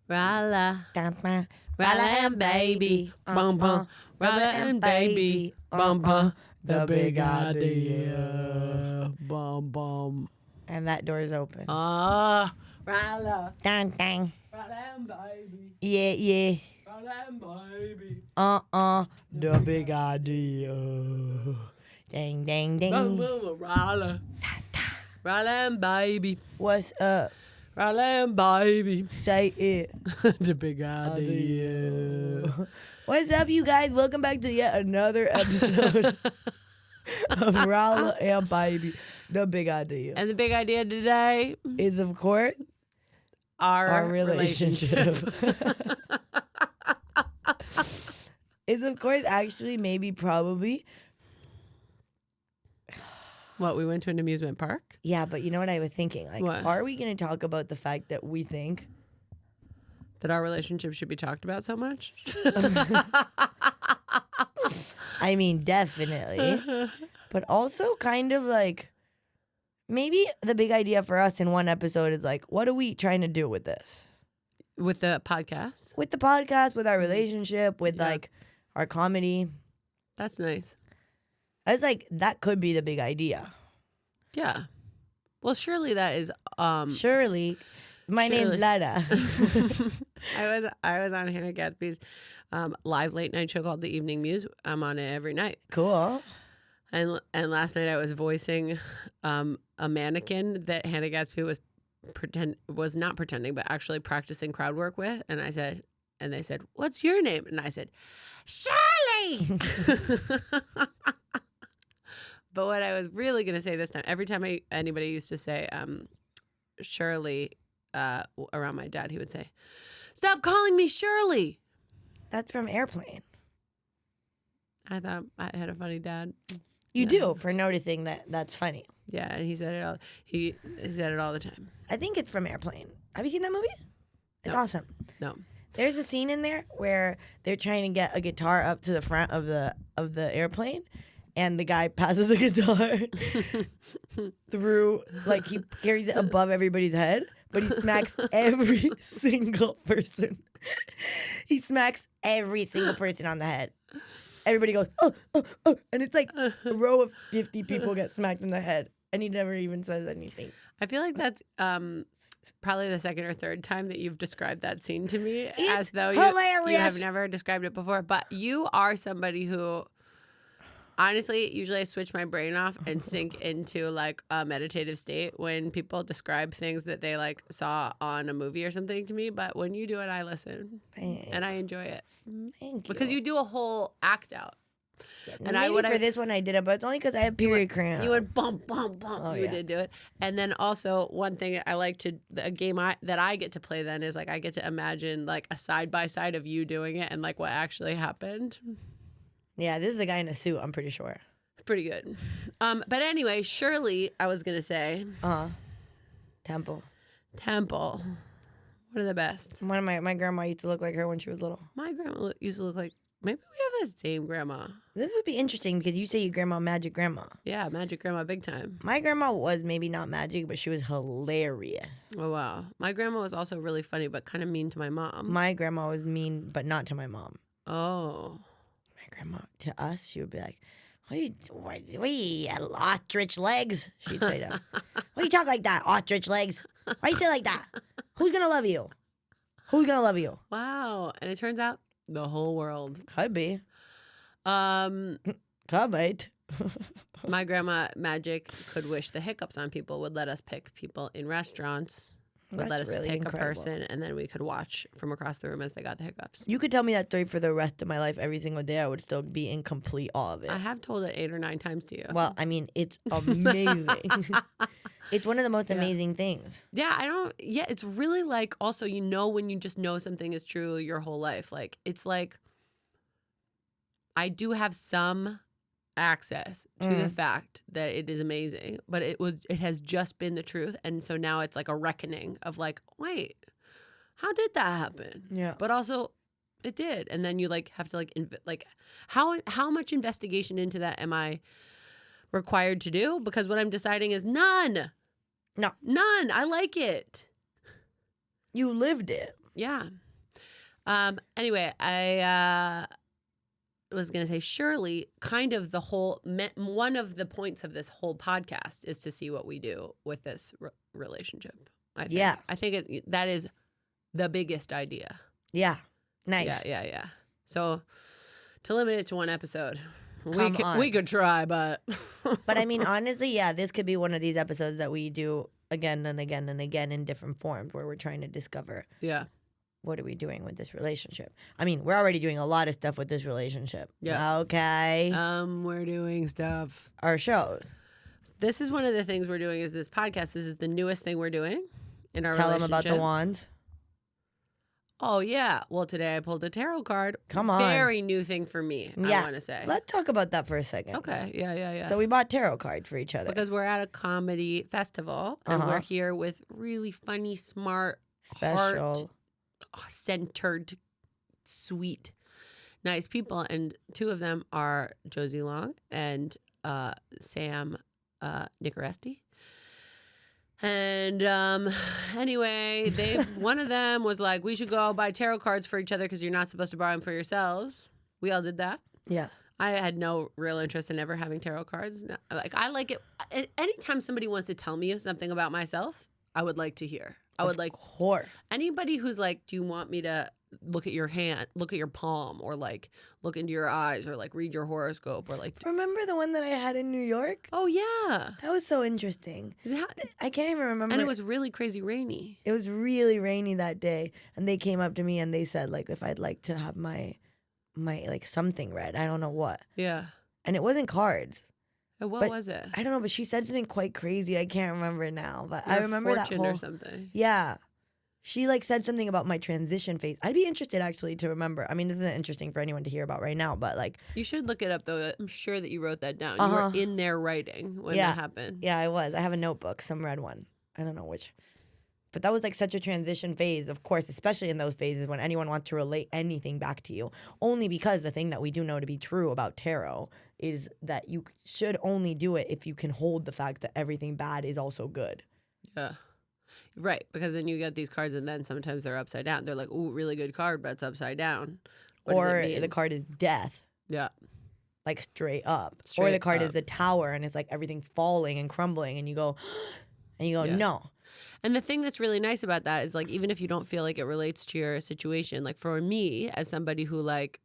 Rala, Rala and Baby, bum bum. Rala and Baby, bum bum. The big idea, bum bum. And that door is open. Rala, Dang, dang. Rala and Baby, Yeah. Rala and Baby. The big idea. Dang, dang, dang. Bum bum, Rala, Rala and Baby, What's up? Rala and Baby. Say it. The big idea. What's up, you guys? Welcome back to yet another episode of Rala and Baby, the big idea. And the big idea today Is, of course, our relationship. Is, of course, actually, maybe, probably. What, we went to an amusement park? Yeah, but you know what I was thinking? Like, What? Are we going to talk about the fact that we think That our relationship should be talked about so much? I mean, definitely. But also kind of like, maybe the big idea for us in one episode is like, what are we trying to do with this? With the podcast? With the podcast, with our relationship, with Yeah. like our comedy. That's nice. I was like, that could be the big idea. Yeah. Well, surely that is. Surely. My name's Surely. Lada. I was on Hannah Gadsby's live late night show called The Evening Muse. I'm on it every night. Cool. And last night I was voicing a mannequin that Hannah Gadsby was not pretending, but actually practicing crowd work with. And they said, "What's your name?" And I said, "Shirley." But what I was really going to say this time, every time anybody used to say Shirley around my dad, he would say, "Stop calling me Shirley." That's from Airplane. I thought I had a funny dad. You Yeah. do, for noticing that that's funny. Yeah, and he said it all. He said it all the time. I think it's from Airplane. Have you seen that movie? It's No. awesome. No. There's a scene in there where they're trying to get a guitar up to the front of the airplane, and the guy passes a guitar through, like he carries it above everybody's head, but he smacks every single person. He smacks every single person on the head. Everybody goes, oh, and it's like a row of 50 people get smacked in the head, and he never even says anything. I feel like that's probably the second or third time that you've described that scene to me, as though you hilarious. have never described it before. But you are somebody who, honestly, usually I switch my brain off and sink into like a meditative state when people describe things that they like saw on a movie or something to me. But when you do it, I listen and I enjoy it Thank you. because you do a whole act out. And for this one I did it, but it's only because I have period cramps. You went bump, bump, bump. Oh, You yeah. did do it. And then also one thing I like to, a game that I get to play then is like I get to imagine like a side by side of you doing it and like what actually happened. Yeah, this is a guy in a suit, I'm pretty sure. Pretty good. But anyway, Shirley, I was going to say. Temple. What are the best? One of my grandma used to look like her when she was little. My grandma used to look like, maybe we have the same grandma. This would be interesting because you say your grandma magic grandma. Yeah, magic grandma big time. My grandma was maybe not magic, but she was hilarious. Oh, wow. My grandma was also really funny, but kind of mean to my mom. My grandma was mean, but not to my mom. Oh. My grandma, to us, she would be like, what are you ostrich legs? She'd say that. Why you talk like that, ostrich legs? Why you say like that? Who's going to love you? Who's going to love you? Wow. And it turns out the whole world. Could be. Um, Could be. My grandma Magic could wish the hiccups on people, would let us pick people in restaurants, would let That's us really pick incredible. a person, and then we could watch from across the room as they got the hiccups. You could tell me that story for the rest of my life every single day. I would still be in complete awe of it. I have told it 8 or 9 times to you. Well, I mean, it's amazing. It's one of the most amazing things. Yeah, it's really like also, when you just know something is true your whole life. Like, it's like, I do have some access to the fact that it is amazing, but it has just been the truth. And so now it's like a reckoning of like, wait, how did that happen? Yeah. But also it did. And then you like have to like how much investigation into that am I required to do? Because what I'm deciding is none. No. None. I like it. You lived it. Yeah. Anyway, I was going to say, surely kind of one of the points of this whole podcast is to see what we do with this relationship. I think. Yeah. I think that is the biggest idea. Yeah. Nice. Yeah. So to limit it to one episode, on. we could try, but. But I mean, honestly, yeah, this could be one of these episodes that we do again and again and again in different forms where we're trying to discover. Yeah. What are we doing with this relationship? I mean, we're already doing a lot of stuff with this relationship. Yeah. Okay. We're doing stuff. Our shows. This is one of the things we're doing is this podcast. This is the newest thing we're doing in our Tell relationship. them about the wands. Oh, yeah. Well, today I pulled a tarot card. Come on. Very new thing for me, I want to say. Let's talk about that for a second. Okay. Yeah. So we bought tarot cards for each other. Because we're at a comedy festival and we're here with really funny, smart, special, heart-centered, sweet, nice people. And two of them are Josie Long and Sam Nicoresti. And anyway, one of them was like, we should go buy tarot cards for each other because you're not supposed to borrow them for yourselves. We all did that. Yeah. I had no real interest in ever having tarot cards. Like, I like it. Anytime somebody wants to tell me something about myself, I would like to hear. Of course. Anybody who's like, do you want me to look at your hand, look at your palm, or like look into your eyes, or like read your horoscope, or like. Remember the one that I had in New York? Oh yeah, that was so interesting. I can't even remember. And it was really crazy rainy. It was really rainy that day, and they came up to me and they said like if I'd like to have my like something read. I don't know what. Yeah. And it wasn't cards. What was it? I don't know, but she said something quite crazy. I can't remember now, but I remember that whole or something. Yeah. She like said something about my transition phase. I'd be interested actually to remember. I mean, this isn't interesting for anyone to hear about right now, but like you should look it up though. I'm sure that you wrote that down. You were in there writing when that happened. Yeah, I was. I have a notebook, some red one. I don't know which. But that was like such a transition phase, of course, especially in those phases when anyone wants to relate anything back to you. Only because the thing that we do know to be true about tarot is that you should only do it if you can hold the fact that everything bad is also good. Yeah. Right, because then you get these cards and then sometimes they're upside down. They're like, ooh, really good card, but it's upside down. Or the card is death. Yeah. Like straight up. Or the card is the tower and it's like everything's falling and crumbling and you go, no. And the thing that's really nice about that is like, even if you don't feel like it relates to your situation, like for me, as somebody who like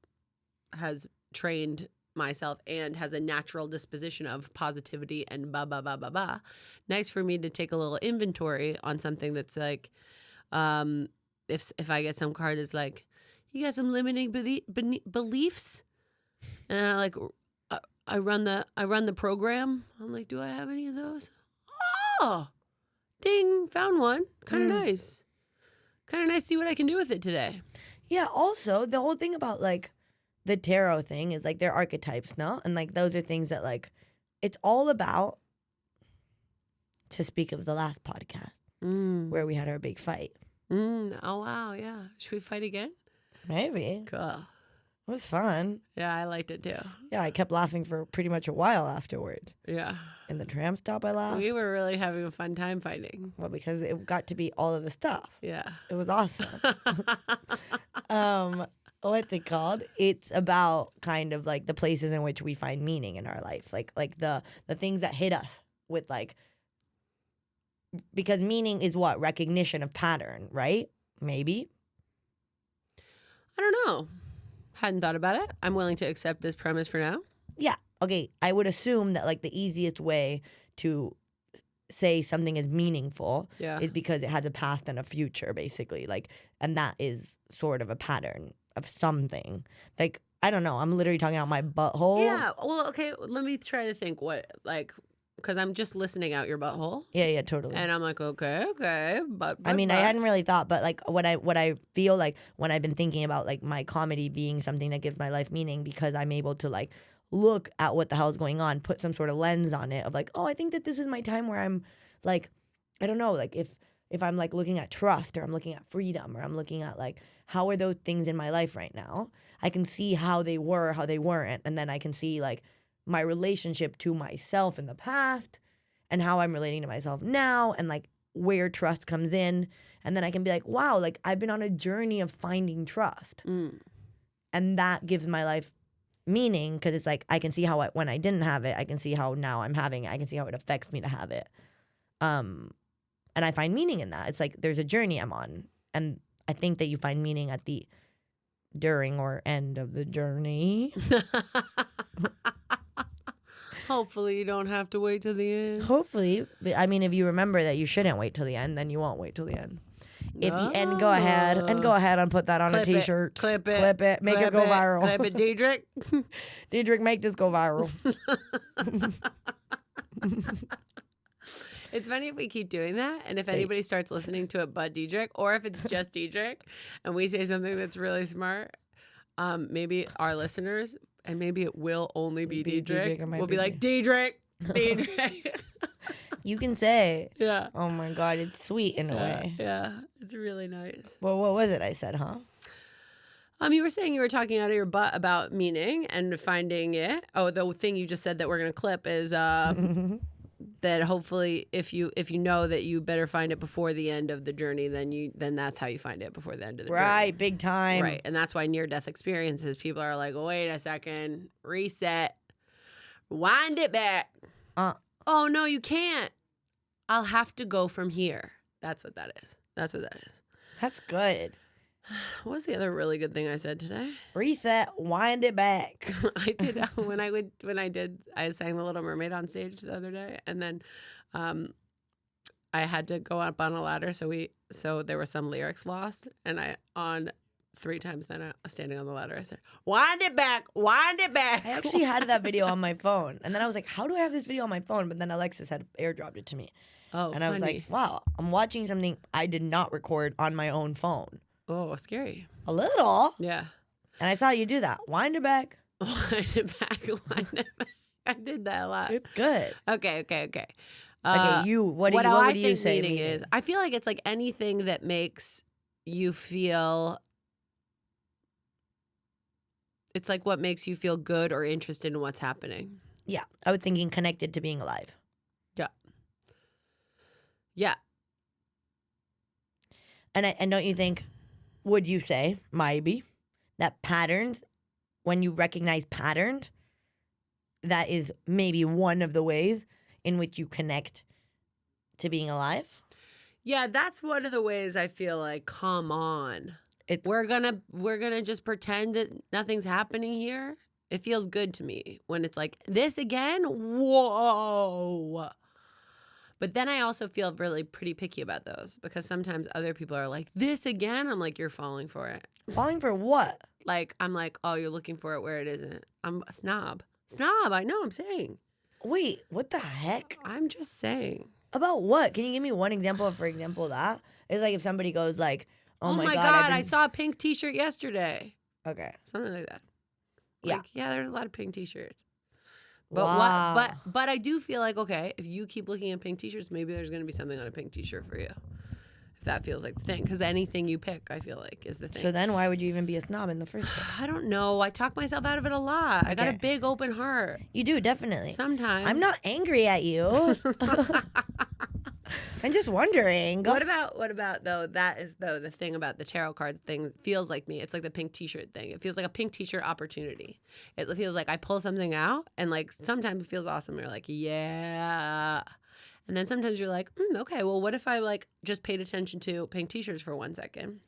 has trained myself and has a natural disposition of positivity and nice for me to take a little inventory on something that's like, if I get some card that's like, you got some limiting beliefs, and I run the program. I'm like, do I have any of those? Oh, ding, found one. Kind of nice. Kind of nice to see what I can do with it today. Yeah, also, the whole thing about, like, the tarot thing is, like, they're archetypes, no? And, like, those are things that, like, it's all about, to speak of the last podcast, where we had our big fight. Oh, wow, yeah. Should we fight again? Maybe. Cool. It was fun. Yeah, I liked it, too. Yeah, I kept laughing for pretty much a while afterward. Yeah. In the tram stop, I laughed. We were really having a fun time fighting. Well, because it got to be all of the stuff. Yeah. It was awesome. What's it called? It's about kind of like the places in which we find meaning in our life. Like the things that hit us with like, because meaning is what? Recognition of pattern, right? Maybe. I don't know. Hadn't thought about it. I'm willing to accept this premise for now. Yeah. Okay. I would assume that like the easiest way to say something is meaningful is because it has a past and a future, basically. Like, and that is sort of a pattern of something. Like, I don't know. I'm literally talking about my butthole. Yeah. Well, okay. Let me try to think what, like, because I'm just listening out your butthole. Yeah, totally. And I'm like, okay, but I mean, I hadn't really thought, but like what I feel like when I've been thinking about like my comedy being something that gives my life meaning, because I'm able to like look at what the hell is going on, put some sort of lens on it of like, oh, I think that this is my time where I'm like, I don't know, like if I'm like looking at trust, or I'm looking at freedom, or I'm looking at like, how are those things in my life right now? I can see how they were, how they weren't, and then I can see like my relationship to myself in the past and how I'm relating to myself now, and like where trust comes in. And then I can be like, wow, like I've been on a journey of finding trust. And that gives my life meaning because it's like I can see how when I didn't have it, I can see how now I'm having it. I can see how it affects me to have it. And I find meaning in that. It's like there's a journey I'm on. And I think that you find meaning at the during or end of the journey. Hopefully you don't have to wait till the end. Hopefully. I mean, if you remember that you shouldn't wait till the end, then you won't wait till the end. If you and go ahead and put that on a t-shirt. Clip it. Make it go viral. Clip it, Diedrich. Diedrich, make this go viral. It's funny if we keep doing that, and if anybody starts listening to it but Diedrich, or if it's just Diedrich, and we say something that's really smart, maybe our listeners, and maybe it will only be Diedrich, will be like, Diedrich. You can say, yeah. Oh my God, it's sweet in a way. Yeah, it's really nice. Well, what was it I said, huh? You were saying you were talking out of your butt about meaning and finding it. Oh, the thing you just said that we're gonna clip is that hopefully if you know that you better find it before the end of the journey, then that's how you find it before the end of the journey. Right, big time. Right, and that's why near-death experiences, people are like, wait a second, reset, wind it back. Oh, no, you can't. I'll have to go from here. That's what that is. That's good. What was the other really good thing I said today? Reset, wind it back. I did I sang The Little Mermaid on stage the other day, and then I had to go up on a ladder, so there were some lyrics lost, and I on 3 times then I was standing on the ladder, I said, wind it back. I actually had that video on my phone, and then I was like, how do I have this video on my phone? But then Alexis had airdropped it to me. Oh, and I was like, wow, I'm watching something I did not record on my own phone. Oh, scary. A little. Yeah. And I saw you do that. Wind it back. Wind it back. I did that a lot. It's good. Okay. Okay, what would you say meaning is? I feel like it's like anything that makes you feel. It's like what makes you feel good or interested in what's happening. Yeah, I was thinking connected to being alive. Yeah. And don't you think? Would you say maybe that patterns, when you recognize patterns, that is maybe one of the ways in which you connect to being alive? Yeah, that's one of the ways I feel like, come on. We're gonna just pretend that nothing's happening here. It feels good to me when it's like, this again? Whoa. But then I also feel really pretty picky about those because sometimes other people are like, this again? I'm like, you're falling for it. Falling for what? Like, I'm like, oh, you're looking for it where it isn't. I'm a snob. Snob, I know, I'm saying. Wait, what the heck? I'm just saying. About what? Can you give me one example, for example, of that? It's like if somebody goes like, oh my God, I saw a pink t-shirt yesterday. Okay. Something like that. Yeah. Yeah, there's a lot of pink t-shirts. But wow. But I do feel like, okay, if you keep looking at pink t-shirts, maybe there's going to be something on a pink t-shirt for you. If that feels like the thing. Because anything you pick, I feel like, is the thing. So then why would you even be a snob in the first place? I don't know. I talk myself out of it a lot. Okay. I got a big open heart. You do, definitely. Sometimes. I'm not angry at you. I'm just wondering. What about though? That is though the thing about the tarot card thing feels like me. It's like the pink t-shirt thing. It feels like a pink t-shirt opportunity. It feels like I pull something out and like sometimes it feels awesome. You're like, yeah. And then sometimes you're like, okay, well, what if I like just paid attention to pink t-shirts for 1 second?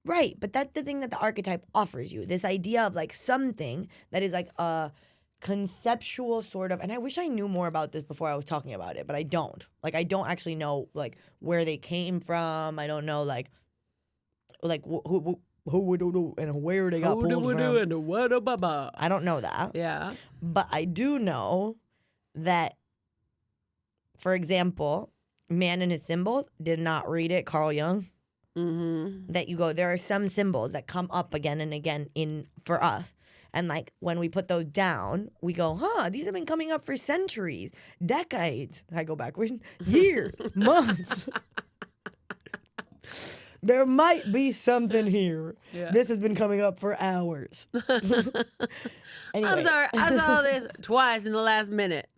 Right. But that's the thing that the archetype offers you. This idea of like something that is like a conceptual sort of, and I wish I knew more about this before I was talking about it, but I don't. Like, I don't actually know like where they came from. I don't know like who would do and where they got pulled from. I don't know that. Yeah. But I do know that, for example, Man and His Symbols, did not read it, Carl Jung. Mm-hmm. That you go, there are some symbols that come up again and again for us. And like when we put those down, we go, these have been coming up for centuries, decades. I go backward, years, months. There might be something here. Yeah. This has been coming up for hours. Anyway. I'm sorry. I saw this twice in the last minute.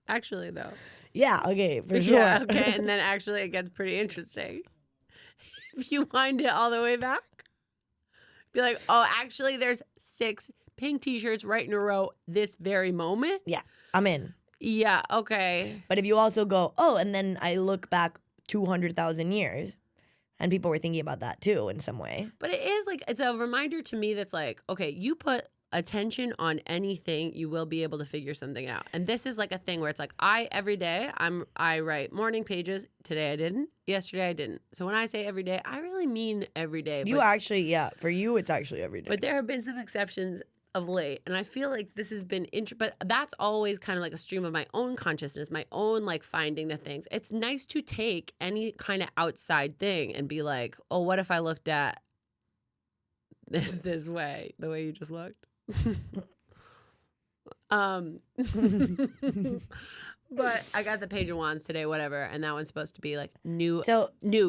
Actually, though. Yeah, okay, for sure. Yeah, okay. And then actually it gets pretty interesting. If you wind it all the way back, be like, oh, actually there's 6 pink t-shirts right in a row this very moment. Yeah, I'm in. Yeah, okay. But if you also go, oh, and then I look back 200,000 years, and people were thinking about that too in some way. But it is like, it's a reminder to me that's like, okay, you put attention on anything, you will be able to figure something out. And this is like a thing where it's like, every day I write morning pages. Today I didn't. Yesterday I didn't. So when I say every day, I really mean every day. You actually, yeah, for you it's actually every day. But there have been some exceptions of late, and I feel like this has been but that's always kind of like a stream of my own consciousness, my own like finding the things. It's nice to take any kind of outside thing and be like, oh, what if I looked at this way, the way you just looked? But I got the Page of Wands today, whatever, and that one's supposed to be like new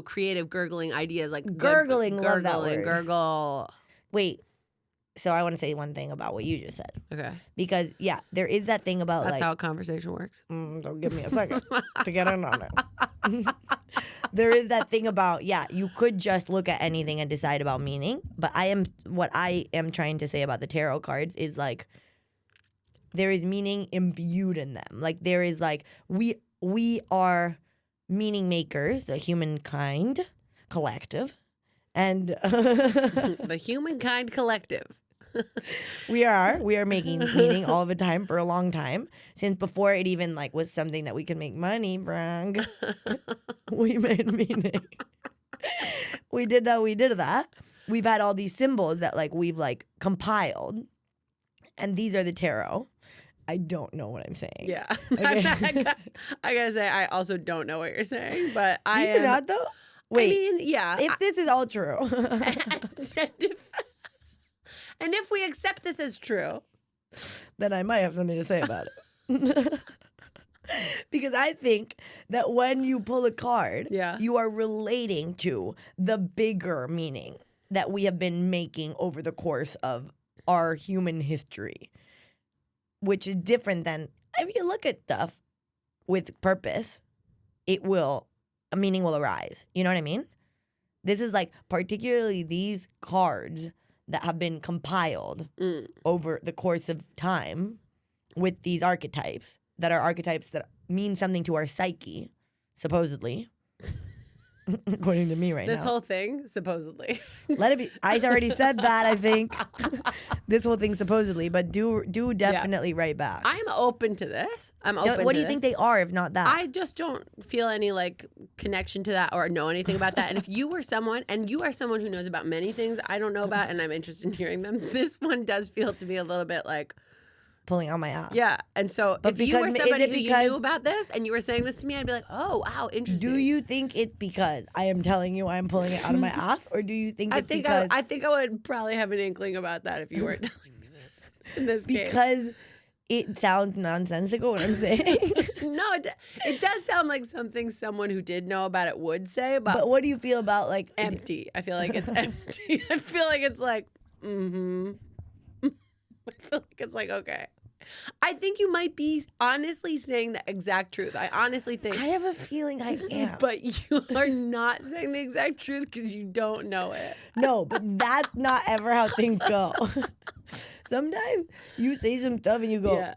creative gurgling ideas, like gurgling, love that word. Gurgle. Wait, so I want to say one thing about what you just said. Okay. Because, yeah, there is that thing about That's like... how a conversation works. Don't give me a second to get in on it. There is that thing about, yeah, you could just look at anything and decide about meaning. But what I am trying to say about the tarot cards is like, there is meaning imbued in them. Like there is like, we are meaning makers, the humankind collective. And the humankind collective. we are making meaning all the time for a long time, since before it even like was something that we could make money from. We made meaning. we did that. We've had all these symbols that like we've like compiled, and these are the tarot. I don't know what I'm saying. Yeah. Okay. I gotta say, I also don't know what you're saying, but Do you not though? Wait, I mean, yeah. If this is all true. And if we accept this as true, then I might have something to say about it. Because I think that when you pull a card, you are relating to the bigger meaning that we have been making over the course of our human history, which is different than if you look at stuff with purpose, a meaning will arise. You know what I mean? This is like particularly these cards that have been compiled over the course of time with these archetypes that mean something to our psyche, supposedly. According to me right this now. whole thing, supposedly. Let it be. I already said that, I think. This whole thing supposedly, but do definitely write back. I'm open to this. What do you think they are, if not that? I just don't feel any like connection to that or know anything about that. And if you were someone, and you are someone who knows about many things I don't know about and I'm interested in hearing them, this one does feel to me a little bit like pulling on my ass. Yeah. And so but if you were somebody who you knew about this and you were saying this to me, I'd be like, oh, wow, interesting. Do you think it's because I am telling you I'm pulling it out of my ass? Or do you think it's because... I think I would probably have an inkling about that if you weren't telling me that in this case. Because it sounds nonsensical what I'm saying. No, it does sound like something someone who did know about it would say. But what do you feel about like... Empty. I feel like it's empty. I feel like it's like, I feel like it's like, okay. I think you might be honestly saying the exact truth. I honestly think. I have a feeling I am. But you are not saying the exact truth because you don't know it. No, but that's not ever how things go. Sometimes you say some stuff and you go,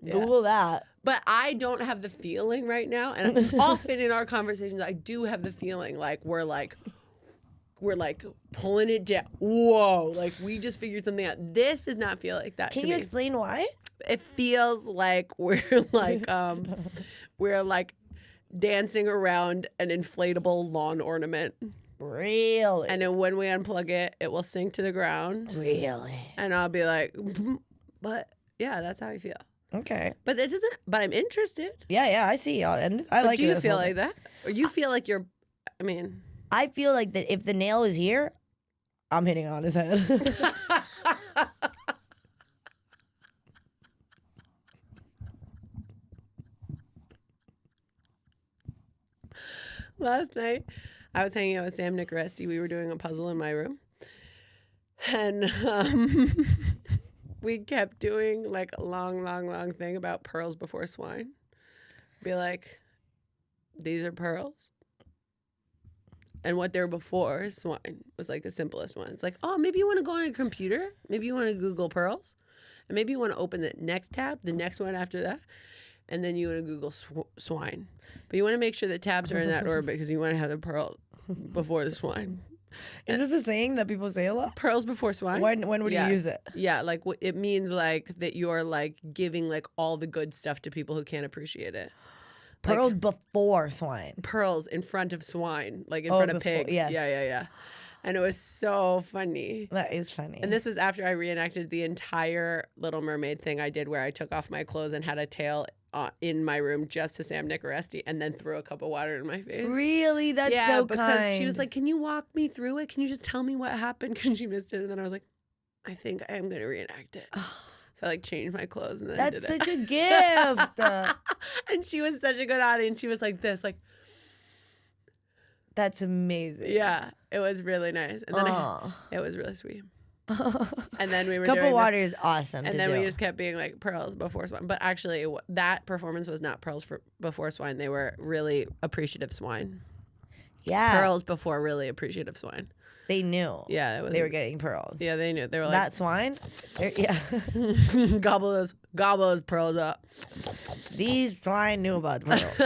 Google that. But I don't have the feeling right now. And often in our conversations, I do have the feeling like we're pulling it down. Whoa, like we just figured something out. This does not feel like that. Can you explain why? It feels like we're like dancing around an inflatable lawn ornament. Really? And then when we unplug it, it will sink to the ground. Really? And I'll be like, but yeah, that's how I feel. Okay. But it doesn't. But I'm interested. Yeah, I see. And I like. Do you feel like that, or you feel like you're? I mean, I feel like that if the nail is here, I'm hitting on his head. Last night, I was hanging out with Sam, Nick, Rusty. We were doing a puzzle in my room. And we kept doing like a long thing about pearls before swine. Be like, these are pearls. And what they're before swine was like the simplest one. It's like, oh, maybe you want to go on a computer. Maybe you want to Google pearls. And maybe you want to open the next tab, the next one after that. And then you want to Google swine. But you want to make sure the tabs are in that order because you want to have the pearl before the swine. Is this a saying that people say a lot? Pearls before swine? When would you use it? Yeah, like it means like that you're like giving like all the good stuff to people who can't appreciate it. Pearls like, before swine. Pearls in front of swine, like in front of before, pigs. yeah. Yeah. And it was so funny. That is funny. And this was after I reenacted the entire Little Mermaid thing I did where I took off my clothes and had a tail in my room just to Sam Nicoresti and then threw a cup of water in my face. Really? That's so because kind. she was like, can you walk me through it? Can you just tell me what happened? Because she missed it. And then I was like, I think I am going to reenact it. So I like changed my clothes and then I did it. That's such a gift. And she was such a good audience. She was like this, like. That's amazing. Yeah, it was really nice. And then it was really sweet. And then we were Cup doing of water is awesome. And then we just kept being like pearls before swine. But actually, that performance was not pearls before swine. They were really appreciative swine. Yeah. Pearls before really appreciative swine. They knew. Yeah, they were getting pearls. Yeah, they knew. They were like that swine. Yeah. gobble those pearls up. These swine knew about pearls.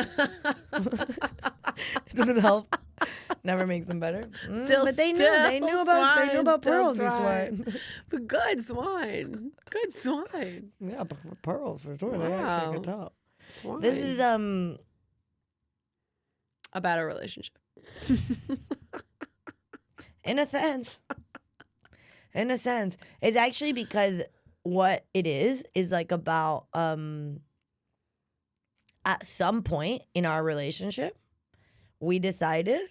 Doesn't help. Never makes them better. But they knew about pearls. Swine. But good swine. Good swine. Yeah, but pearls for sure. They actually could tell. Swine. This is about a relationship. In a sense. It's actually because what it is like about at some point in our relationship, we decided,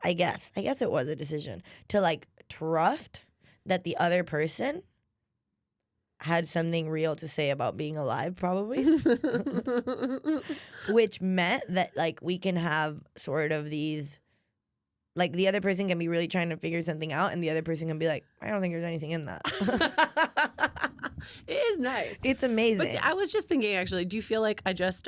I guess it was a decision to like trust that the other person had something real to say about being alive, probably. Which meant that like we can have sort of these, like the other person can be really trying to figure something out and the other person can be like, I don't think there's anything in that. It is nice. It's amazing. But I was just thinking, actually, do you feel like I just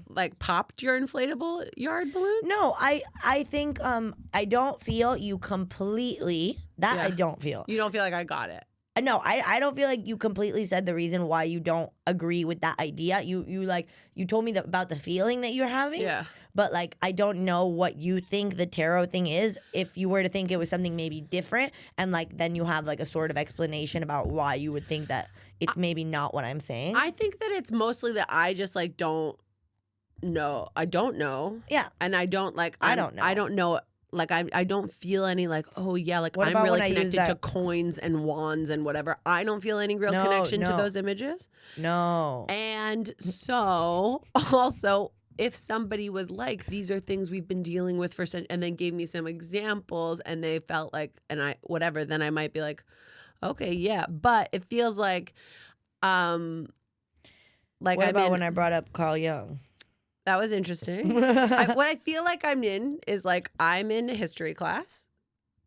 like popped your inflatable yard balloon? No, I think I don't feel you completely. That I don't feel. You don't feel like I got it. No, I don't feel like you completely said the reason why you don't agree with that idea. You told me about the feeling that you're having. Yeah. But like I don't know what you think the tarot thing is. If you were to think it was something maybe different, and like then you have like a sort of explanation about why you would think that it's maybe not what I'm saying. I think that it's mostly that I just like don't know. I don't know. Yeah. And I don't like. I don't know. I don't know. Like I don't feel any like, oh yeah, like What I'm about really when I use connected to that- coins and wands and whatever. I don't feel any real connection to no. those images. No. And so also, if somebody was like, these are things we've been dealing with and then gave me some examples and they felt like, and I whatever, then I might be like, okay, yeah. But it feels like What about when I brought up Carl Jung? That was interesting. What I feel like I'm in is like I'm in a history class.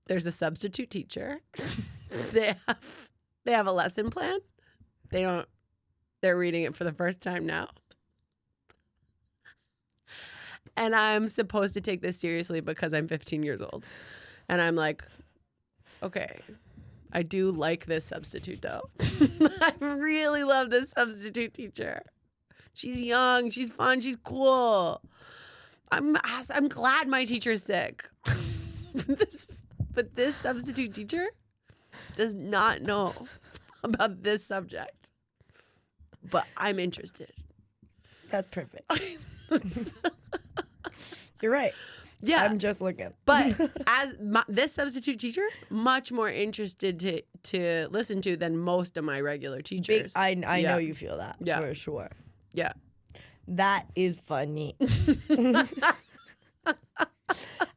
There's a substitute teacher. They have a lesson plan. They're reading it for the first time now. And I'm supposed to take this seriously because I'm 15 years old. And I'm like, okay, I do like this substitute though. I really love this substitute teacher. She's young, she's fun, she's cool. I'm glad my teacher's sick. But this substitute teacher does not know about this subject. But I'm interested. That's perfect. You're right. Yeah. I'm just looking. But as this substitute teacher, much more interested to listen to than most of my regular teachers. I know you feel that for sure. Yeah. That is funny.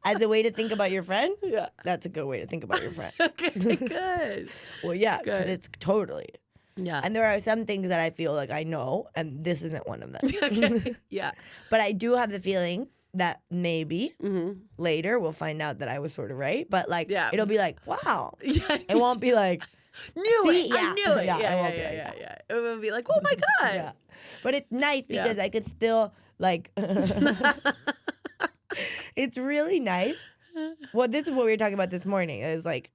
As a way to think about your friend? Yeah. That's a good way to think about your friend. Okay, good. Well, yeah, because Good. it's totally. Yeah. And there are some things that I feel like I know, and this isn't one of them. Okay. Yeah. But I do have the feeling that maybe later we'll find out that I was sort of right. But like, it'll be like, wow. Yeah. It won't be like, I knew it. Yeah. It will be like, oh my God. Yeah. But it's nice because I could still like it's really nice. Well, this is what we were talking about this morning. Is like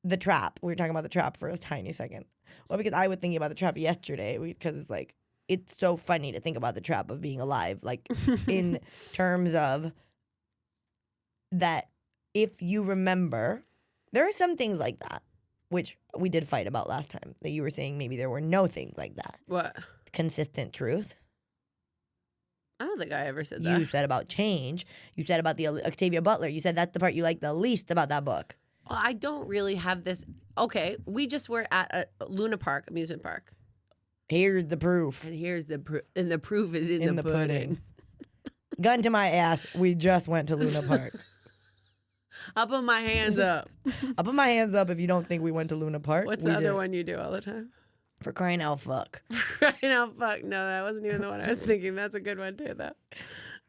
the trap. We were talking about the trap for a tiny second. Well, because I was thinking about the trap yesterday because it's like it's so funny to think about the trap of being alive, like in terms of that if you remember, there are some things like that, which we did fight about last time, that you were saying maybe there were no things like that. What? Consistent truth. I don't think I ever said that. You said about change. You said about the Octavia Butler. You said that's the part you like the least about that book. Well, I don't really have this. Okay, we just were at a Luna Park, amusement park. Here's the proof. And here's the proof. And the proof is in the pudding. Gun to my ass. We just went to Luna Park. I'll put my hands up. I'll put my hands up if you don't think we went to Luna Park. What's the other one you do all the time? For crying out fuck. Crying out fuck. No, that wasn't even the one I was thinking. That's a good one too, though.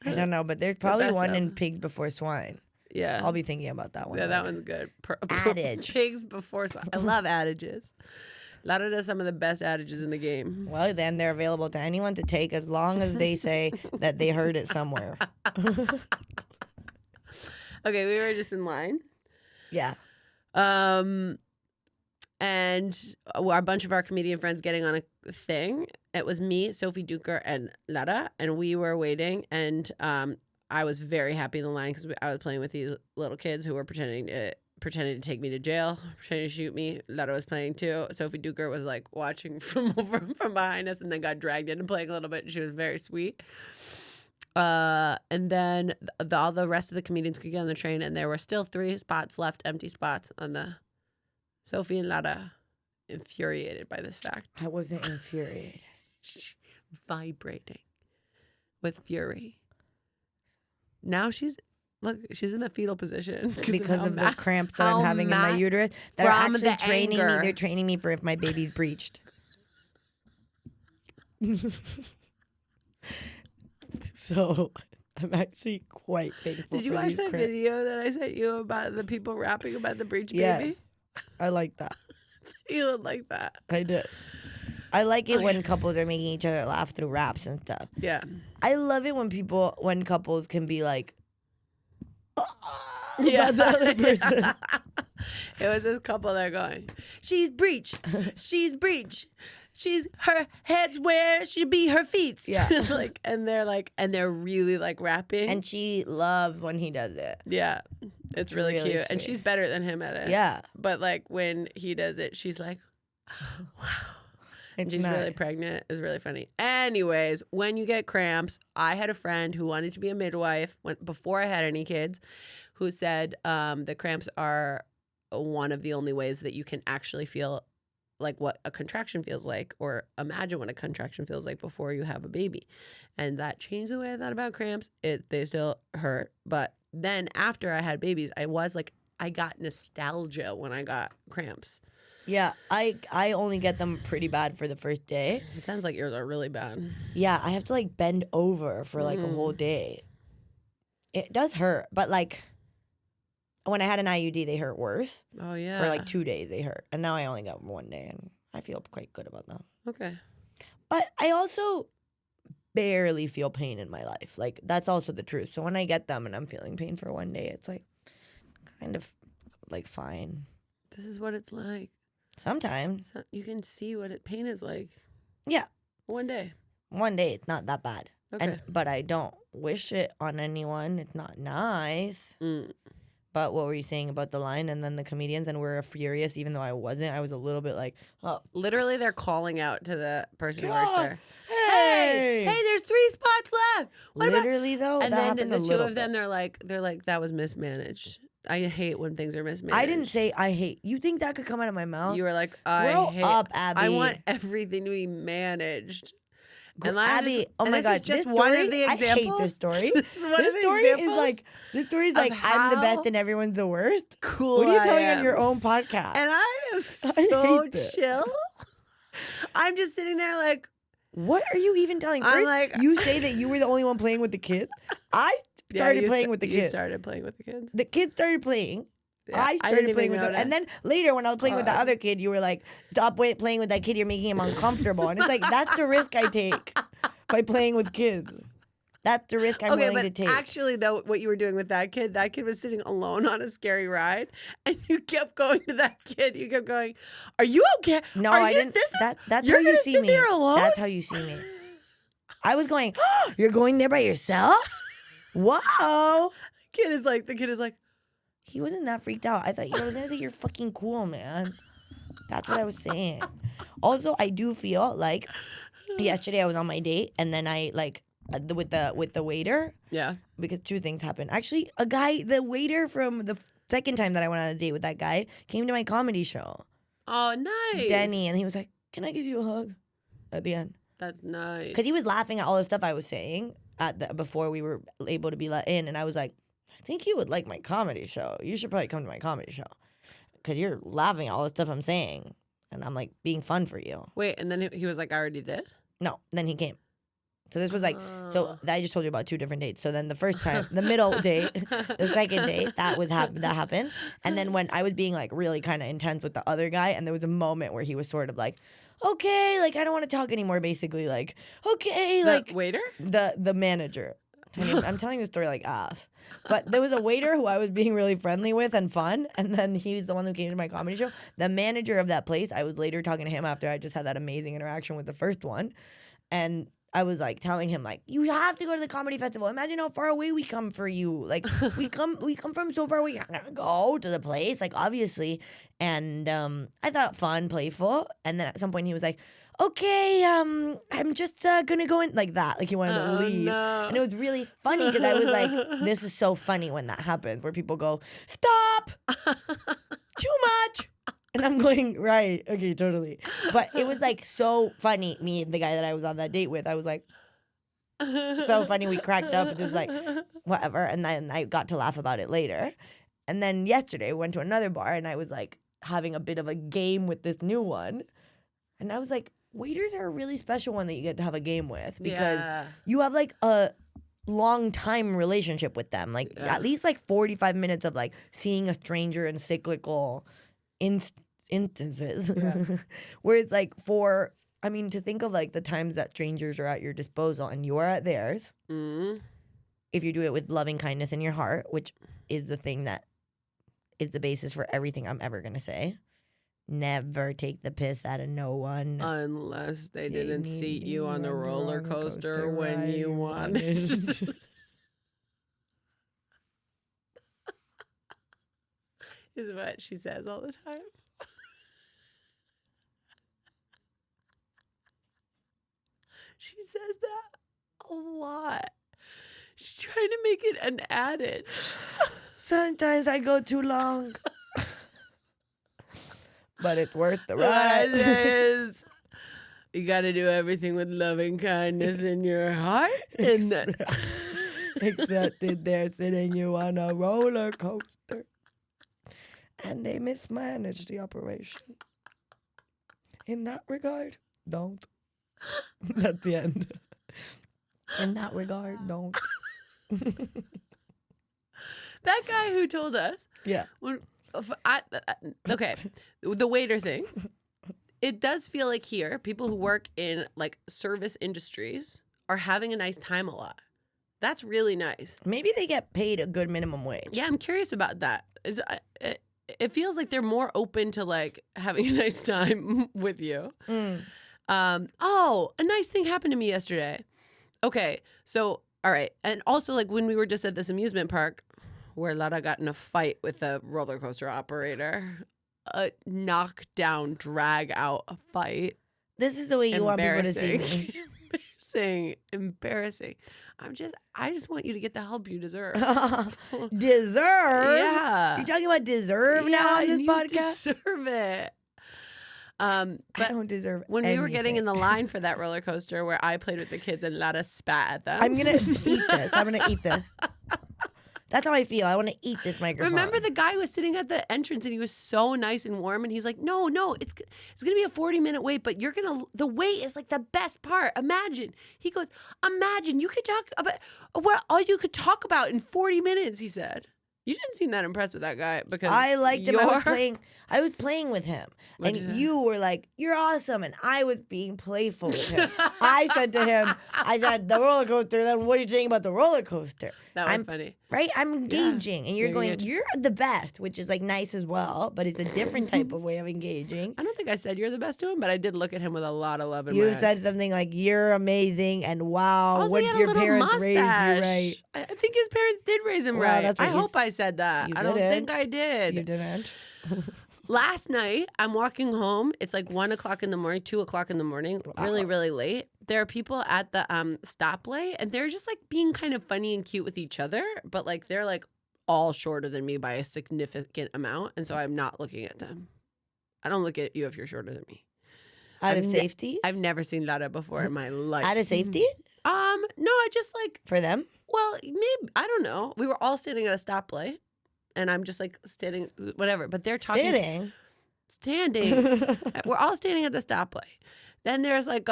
I don't know, but there's probably one in Pigs Before Swine. Yeah. I'll be thinking about that one. Yeah, that one's good. Adage. Pigs Before Swine. I love adages. Lotto does some of the best adages in the game. Well, then they're available to anyone to take as long as they say that they heard it somewhere. Okay, we were just in line. Yeah. And a bunch of our comedian friends getting on a thing. It was me, Sophie Duker, and Lara, and we were waiting. And I was very happy in the line because I was playing with these little kids who were pretending to take me to jail, pretending to shoot me. Lara was playing too. Sophie Duker was like watching from behind us, and then got dragged into playing a little bit. And she was very sweet. And then all the rest of the comedians could get on the train, and there were still 3 spots left, empty spots on the. Sophie and Lara, infuriated by this fact. I wasn't infuriated. Vibrating with fury. Now she's in the fetal position because of the cramps that I'm having in my uterus that are actually training me. They're training me for if my baby's breached. So I'm actually quite thankful. Did you watch that video that I sent you about the people rapping about the breech baby? Yes, I like that. You would like that. I did. I like it when couples are making each other laugh through raps and stuff. Yeah. I love it when couples can be like, yeah, the other person. It was this couple that are going, she's breech, her head's where should be her feet. Yeah. and they're really like rapping. And she loves when he does it. Yeah. It's really cute. Sweet. And she's better than him at it. Yeah. But like when he does it, she's like, wow. And she's really pregnant. It's really funny. Anyways, when you get cramps, I had a friend who wanted to be a midwife before I had any kids, who said the cramps are one of the only ways that you can actually feel like what a contraction feels like, or imagine what a contraction feels like before you have a baby. And that changed the way I thought about cramps. They still hurt. But then after I had babies, I got nostalgia when I got cramps. Yeah, I only get them pretty bad for the first day. It sounds like yours are really bad. Yeah, I have to like bend over for like a whole day. It does hurt, but like when I had an IUD, they hurt worse. Oh, yeah. For like 2 days, they hurt. And now I only got 1 day, and I feel quite good about that. Okay. But I also barely feel pain in my life. Like, that's also the truth. So when I get them and I'm feeling pain for 1 day, it's like kind of like fine. This is what it's like. Sometimes. So you can see what pain is like. Yeah. 1 day. 1 day, it's not that bad. Okay. But I don't wish it on anyone. It's not nice. But what were you saying about the line and then the comedians? And we're furious, even though I wasn't. I was a little bit like, oh. Literally, they're calling out to the person who works there. Hey, there's 3 spots left. Literally, though, and that then happened the a two little of them, bit. they're like, that was mismanaged. I hate when things are mismanaged. I didn't say I hate. You think that could come out of my mouth? You were like, Grow up, Abby. I want everything to be managed. And Abby, oh my God, just this one story, of the examples. I hate this story. This story is like I'm the best and everyone's the worst. Cool. What are you telling on your own podcast? And I am so chill. I'm just sitting there like, what are you even telling? First, you say that you were the only one playing with the kids. started playing with the You kids. started playing with the kids. The kids started playing. Yeah, I didn't started even playing with them. notice. And then later when I was playing with the other kid, you were like, stop playing with that kid. You're making him uncomfortable. And it's like, that's the risk I take by playing with kids. That's the risk I'm willing to take. Actually, though, what you were doing with that kid was sitting alone on a scary ride, and you kept going to that kid. You kept going, "Are you okay? No, I didn't. That's how you see me. That's how you see me. I was going, oh, you're going there by yourself? Whoa. The kid is like, He wasn't that freaked out. I thought I was going to say, you're fucking cool, man. That's what I was saying. Also, I do feel like yesterday I was on my date, and then I like, with the waiter. Yeah. Because two things happened. Actually, the waiter from the second time that I went on a date with that guy came to my comedy show. Oh, nice. Denny. And he was like, can I give you a hug? At the end. That's nice. Because he was laughing at all the stuff I was saying before we were able to be let in. And I was like, I think you would like my comedy show. You should probably come to my comedy show. Because you're laughing at all the stuff I'm saying. And I'm like being fun for you. Wait, and then he was like, I already did? No, then he came. So this was like, so I just told you about two different dates. So then the first time, the middle date, the second date, that happened. And then when I was being like really kind of intense with the other guy, and there was a moment where he was sort of like, okay, like I don't want to talk anymore, basically, like, okay, The like waiter? The manager. I'm telling this story like ass. But there was a waiter who I was being really friendly with and fun, and then he's the one who came to my comedy show. The manager of that place, I was later talking to him after I just had that amazing interaction with the first one, and I was like telling him like, you have to go to the comedy festival. Imagine how far away we come for you. Like we come from so far away. You're not gonna go to the place, like obviously. And I thought fun, playful. And then at some point he was like, okay, I'm just gonna go in like that. Like he wanted to leave. No. And it was really funny because I was like, this is so funny when that happens, where people go, stop, too much. And I'm going, right, okay, totally. But it was like so funny, me and the guy that I was on that date with, I was like, so funny, we cracked up, it was like, whatever. And then I got to laugh about it later. And then yesterday, we went to another bar, and I was like having a bit of a game with this new one. And I was like, waiters are a really special one that you get to have a game with, because you have like a long time relationship with them. Like at least like 45 minutes of like seeing a stranger in cyclical instances. Whereas like to think of like the times that strangers are at your disposal and you are at theirs, if you do it with loving kindness in your heart, which is the thing that is the basis for everything I'm ever going to say. Never take the piss out of no one. Unless they didn't seat you on the roller coaster when you wanted. Is what she says all the time. She says that a lot. She's trying to make it an adage. Sometimes I go too long. But it's worth the ride. What I say is, you got to do everything with loving kindness in your heart. Except that they're sitting you on a roller coaster. And they mismanaged the operation. In that regard, don't. That's the end. In that regard, don't. That guy who told us. Yeah. Okay, the waiter thing. It does feel like here, people who work in like service industries are having a nice time a lot. That's really nice. Maybe they get paid a good minimum wage. Yeah, I'm curious about that. It feels like they're more open to like having a nice time with you. A nice thing happened to me yesterday. Okay, so all right, and also like when we were just at this amusement park where Lara got in a fight with a roller coaster operator, a knockdown, drag out fight. This is the way you want people to see me. Embarrassing. I just want you to get the help you deserve. Deserve? Yeah. You're talking about deserve now on this podcast? You deserve it. But I don't deserve when anything. we were getting in the line for that roller coaster where I played with the kids and Lara spat at them. I'm going to eat this. That's how I feel. I want to eat this microphone. Remember the guy who was sitting at the entrance and he was so nice and warm and he's like, no, it's going to be a 40-minute wait, but the wait is like the best part. Imagine. He goes, imagine you could talk about what all you could talk about in 40 minutes, he said. You didn't seem that impressed with that guy because I liked him. I was playing with him. And you were like, you're awesome. And I was being playful with him. I said to him, the roller coaster, then what are you saying about the roller coaster? That was funny. Right? I'm engaging. And you're going, you're the best, which is like nice as well, but it's a different type of way of engaging. I don't think I said you're the best to him, but I did look at him with a lot of love in my You eyes. said something like, you're amazing, and wow, Also, what he had your a little parents mustache. raised you right. I think his parents did raise him Well, right. that's what I hope I said that. You I don't didn't. think I did. You didn't. Last night, I'm walking home. It's like 1 o'clock in the morning, 2 o'clock in the morning, really, really late. There are people at the stoplight, and they're just like being kind of funny and cute with each other, but like they're like all shorter than me by a significant amount, and so I'm not looking at them. I don't look at you if you're shorter than me. Out of safety? I've never seen that before in my life. Out of safety? No, I just like, For them? well, maybe, I don't know. We were all standing at a stoplight, and I'm just like standing, whatever, but they're talking. Sitting? Standing. We're all standing at the stoplight. Then there's like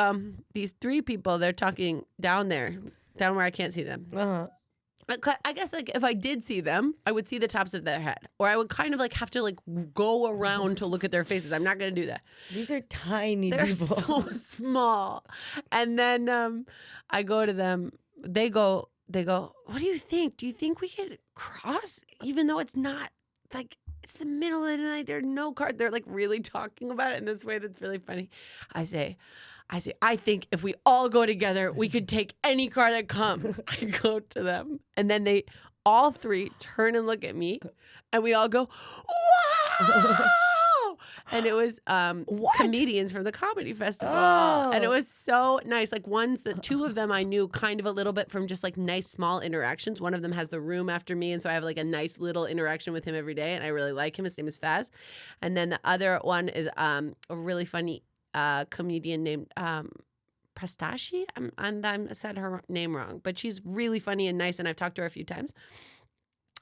these three people. They're talking down there, down where I can't see them. Uh-huh. I guess like if I did see them, I would see the tops of their head, or I would kind of like have to like go around to look at their faces. I'm not gonna do that. These are tiny They're people. so small. And then I go to them. They go. What do you think? Do you think we could cross, even though it's not like it's the middle of the night? There are no cars. They're like really talking about it in this way that's really funny. I say, I think if we all go together, we could take any car that comes. I go to them. And then they all three turn and look at me. And we all go, wow! And it was comedians from the comedy festival. Oh. And it was so nice. Like two of them I knew kind of a little bit from just like nice small interactions. One of them has the room after me. And so I have like a nice little interaction with him every day. And I really like him. His name is Faz. And then the other one is a really funny comedian named Prastashi. I said her name wrong, but she's really funny and nice, and I've talked to her a few times.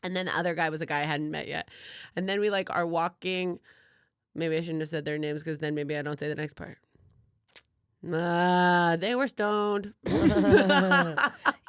And then the other guy was a guy I hadn't met yet. And then we like are walking. Maybe I shouldn't have said their names because then maybe I don't say the next part. They were stoned.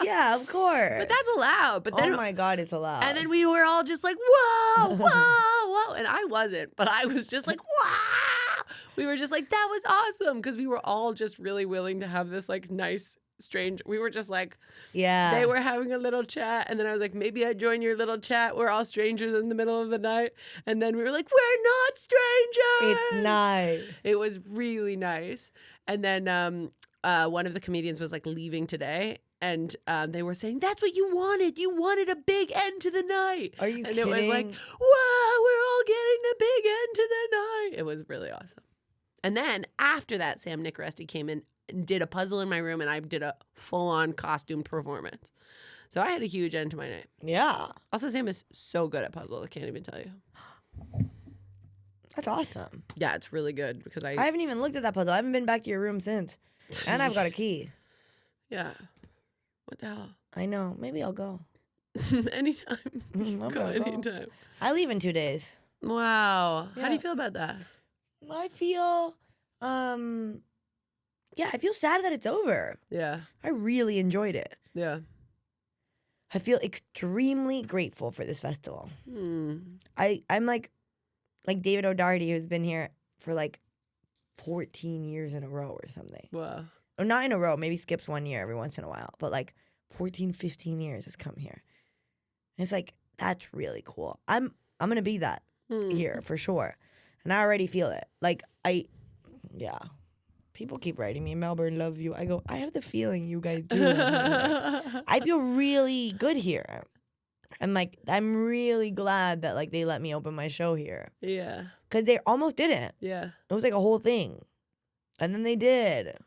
Yeah, of course. But that's allowed. But then, oh my God, it's allowed. And then we were all just like, whoa, whoa, whoa. And I wasn't, but I was just like, wow. We were just like, that was awesome. Because we were all just really willing to have this like nice, strange. We were just like, yeah. They were having a little chat. And then I was like, maybe I'd join your little chat. We're all strangers in the middle of the night. And then we were like, we're not strangers. It's nice. It was really nice. And then one of the comedians was like leaving today. And they were saying, that's what you wanted. You wanted a big end to the night. Are you and kidding? And it was like, wow, we're all getting the big end to the night. It was really awesome. And then after that, Sam Nicoresti came in and did a puzzle in my room, and I did a full-on costume performance. So I had a huge end to my night. Yeah. Also, Sam is so good at puzzle. I can't even tell you. That's awesome. Yeah, it's really good because I haven't even looked at that puzzle. I haven't been back to your room since. And I've got a key. Yeah. What the hell? I know. Maybe I'll go. Anytime. I'm Go gonna anytime. I leave in 2 days. Wow. Yeah. How do you feel about that? I feel, yeah, I feel sad that it's over. Yeah. I really enjoyed it. Yeah. I feel extremely grateful for this festival. I'm like David O'Doherty, who's been here for like 14 years in a row or something. Wow. Or not in a row, maybe skips 1 year every once in a while, but like 14, 15 years has come here. And it's like, that's really cool. I'm going to be that here for sure. And I already feel it. Like, yeah. People keep writing me, Melbourne loves you. I go, I have the feeling you guys do. I feel really good here. And like, I'm really glad that like they let me open my show here. Yeah. Because they almost didn't. Yeah. It was like a whole thing. And then they did.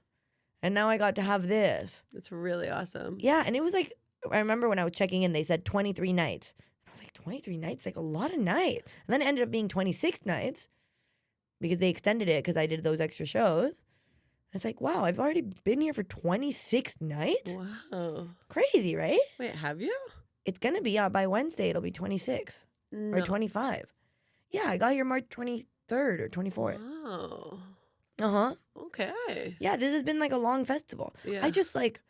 And now I got to have this. It's really awesome. Yeah. And it was like, I remember when I was checking in, they said 23 nights. I was like, 23 nights? Like a lot of nights. And then it ended up being 26 nights because they extended it because I did those extra shows. It's like, wow, I've already been here for 26 nights? Wow. Crazy, right? Wait, have you? It's going to be out by Wednesday. It'll be 26 or No. 25. Yeah, I got here March 23rd or 24th. Oh. Uh-huh. Okay. Yeah, this has been like a long festival. Yeah. I just like,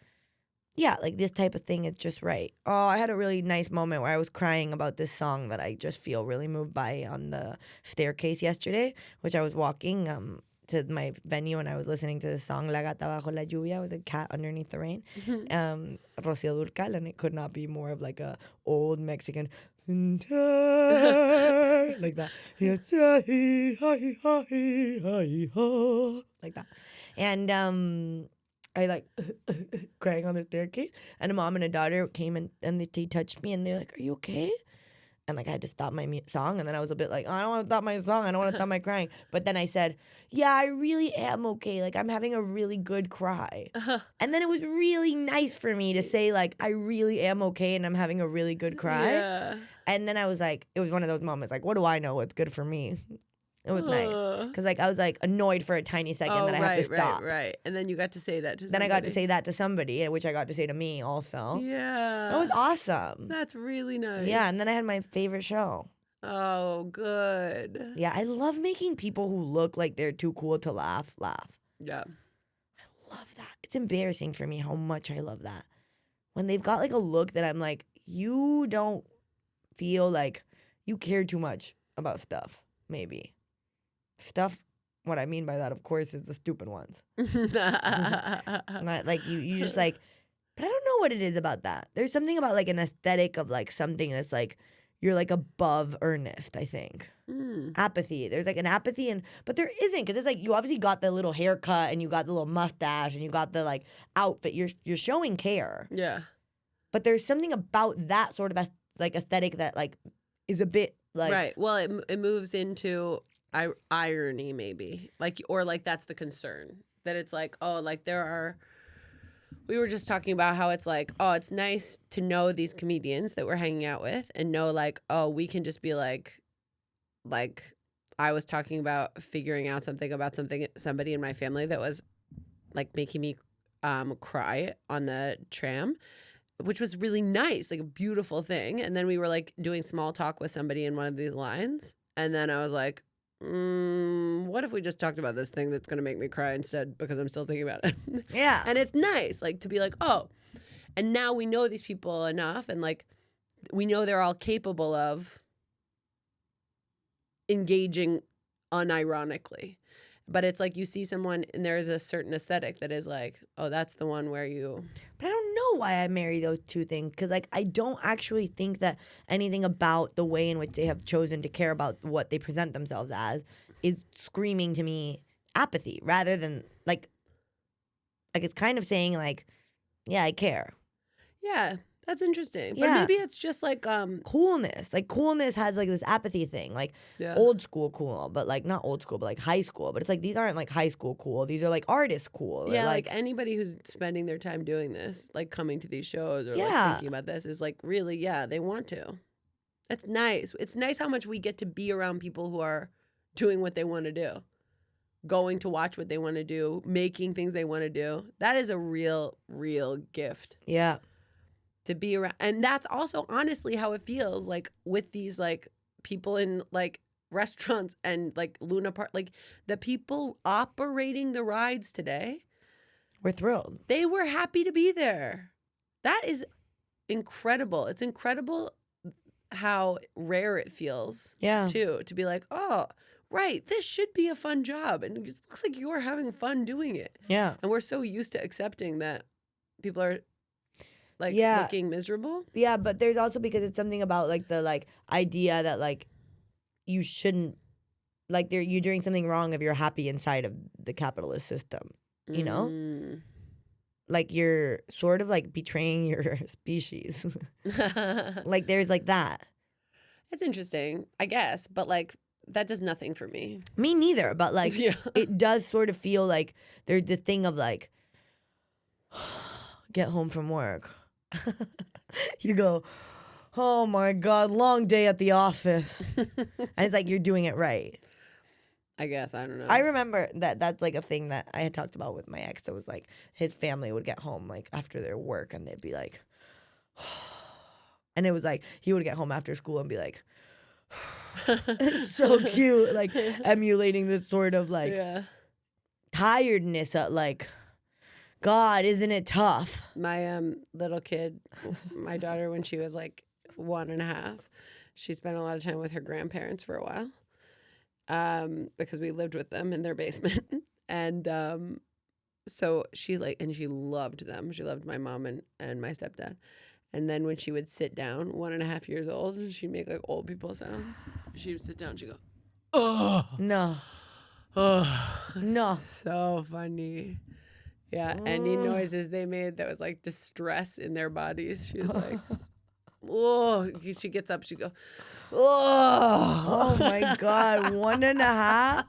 yeah, like this type of thing is just right. Oh, I had a really nice moment where I was crying about this song that I just feel really moved by on the staircase yesterday, which I was walking to my venue and I was listening to the song La Gata Bajo la Lluvia with a cat underneath the rain. Rocío Dúrcal, and it could not be more of like a old Mexican like that. Like that. And I like crying on the staircase, and a mom and a daughter came and they touched me and they're like, "Are you okay?" And like I had to stop my song, and then I was a bit like, oh, I don't want to stop my song, I don't want to stop my crying. But then I said, yeah, I really am okay. Like I'm having a really good cry. And then it was really nice for me to say like I really am okay and I'm having a really good cry. Yeah. And then I was like, it was one of those moments like, what do I know what's good for me? It was nice. Because like I was like annoyed for a tiny second that I had to stop. Right. And then you got to say that to somebody. Then I got to say that to somebody, which I got to say to me also. Yeah. That was awesome. That's really nice. Yeah, and then I had my favorite show. Oh, good. Yeah, I love making people who look like they're too cool to laugh. Yeah. I love that. It's embarrassing for me how much I love that. When they've got like a look that I'm like, you don't feel like you care too much about stuff, maybe. Stuff, what I mean by that, of course, is the stupid ones. Not like you just like, but I don't know what it is about that. There's something about like an aesthetic of like something that's like, you're like above earnest, I think. Apathy. There's like an apathy, but there isn't, because it's like you obviously got the little haircut and you got the little mustache and you got the like outfit. You're showing care. Yeah. But there's something about that sort of like aesthetic that like is a bit like right. Well, it moves into irony maybe, like, or like that's the concern that it's like, oh, like we were just talking about how it's like, oh, it's nice to know these comedians that we're hanging out with and know like, oh, we can just be like I was talking about figuring out something about somebody in my family that was like making me cry on the tram, which was really nice, like a beautiful thing. And then we were like doing small talk with somebody in one of these lines. And then I was like, what if we just talked about this thing that's going to make me cry instead, because I'm still thinking about it. Yeah. And it's nice, like, to be like, oh, and now we know these people enough, and like we know they're all capable of engaging unironically. But it's like you see someone and there is a certain aesthetic that is like, oh, that's the one where you... But I don't know why I marry those two things, because like I don't actually think that anything about the way in which they have chosen to care about what they present themselves as is screaming to me apathy, rather than like it's kind of saying like, yeah, I care. Yeah, that's interesting. Yeah. But maybe it's just like... coolness. Like coolness has like this apathy thing, like old school cool, but like not old school, but like high school. But it's like these aren't like high school cool. These are like artist cool. Yeah, like anybody who's spending their time doing this, like coming to these shows or like thinking about this is like really, yeah, they want to. That's nice. It's nice how much we get to be around people who are doing what they want to do, going to watch what they want to do, making things they want to do. That is a real, real gift. Yeah. To be around. And that's also honestly how it feels like with these like people in like restaurants and like Luna Park, like the people operating the rides today. We're thrilled. They were happy to be there. That is incredible. It's incredible how rare it feels. Yeah. Too, to be like, oh, right, this should be a fun job. And it looks like you're having fun doing it. Yeah. And we're so used to accepting that people are like looking miserable. Yeah, but there's also, because it's something about like the like idea that like you shouldn't, like you're doing something wrong if you're happy inside of the capitalist system, you know? Like you're sort of like betraying your species. Like there's like that. It's interesting, I guess, but like that does nothing for me. Me neither, but like it does sort of feel like there's the thing of like get home from work. You go, oh my God, long day at the office. And it's like you're doing it right. I guess, I don't know. I remember that's like a thing that I had talked about with my ex. That was like his family would get home like after their work and they'd be like, And it was like he would get home after school and be like, it's so cute, like emulating this sort of like tiredness of like, God, isn't it tough? My little kid, my daughter, when she was like 1.5, she spent a lot of time with her grandparents for a while because we lived with them in their basement. And so she loved them. She loved my mom and my stepdad. And then when she would sit down, 1.5 years old, she'd make like old people sounds. She would sit down, she'd go, oh. No. Oh. No. So funny. Yeah, any noises they made that was like distress in their bodies. She was like, oh. She gets up, she go, oh. Oh my God, 1.5?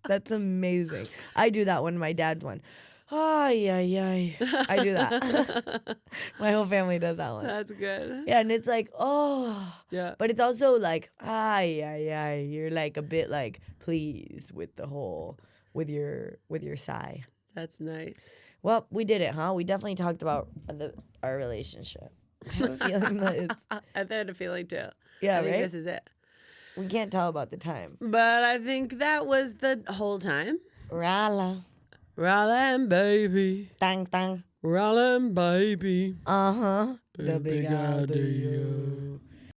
That's amazing. I do that one, my dad's one. Ay, ay, ay. I do that. My whole family does that one. That's good. Yeah, and it's like, oh. Yeah. But it's also like, ay, ay, ay. You're like a bit like pleased with the whole, with your sigh. That's nice. Well, we did it, huh? We definitely talked about our relationship. I have a feeling that it's... I had a feeling too. Yeah, I think right? this is it. We can't tell about the time. But I think that was the whole time. Rala. Rala and Baby. Tang, tang. Rala and Baby. Uh-huh. The big idea.